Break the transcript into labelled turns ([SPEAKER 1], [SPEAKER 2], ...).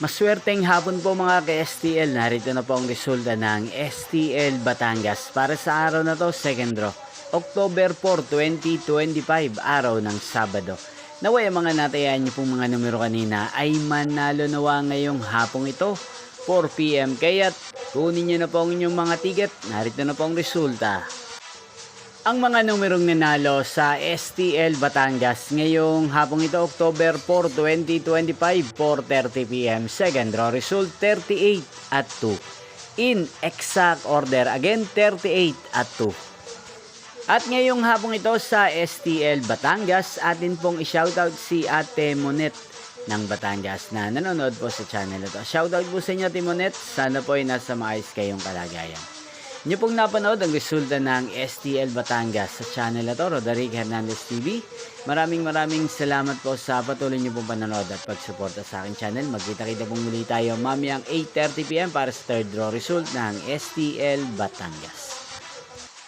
[SPEAKER 1] Maswerteng hapon po mga ka-STL. Narito na po ang resulta ng STL Batangas para sa araw na to, second draw. October 4, 2025, araw ng Sabado. Naway ang mga natayan niyo pong mga numero kanina ay manalo nawa ngayong hapong ito, 4 PM. Kaya't kunin niyo na po ang inyong mga ticket. Narito na po ang resulta. Ang mga numerong nanalo sa STL Batangas ngayong hapong ito, October 4, 2025, 4:30 PM. Second draw result, 38 at 2. In exact order, again, 38 at 2. At ngayong hapong ito sa STL Batangas, atin pong i-shoutout si Ate Monet ng Batangas na nanonood po sa channel ito. Shoutout po sa inyo, Ate Monet. Sana po ay nasa maayos kayong kalagayan. Inyo pong napanood ang resulta ng STL Batangas sa channel na to, Roderick Hernandez TV. Maraming salamat po sa patuloy niyo pong panonood at pagsuporta sa aking channel. Magkita-kita pong muli tayo mamayang 8:30 PM para sa third draw result ng STL Batangas.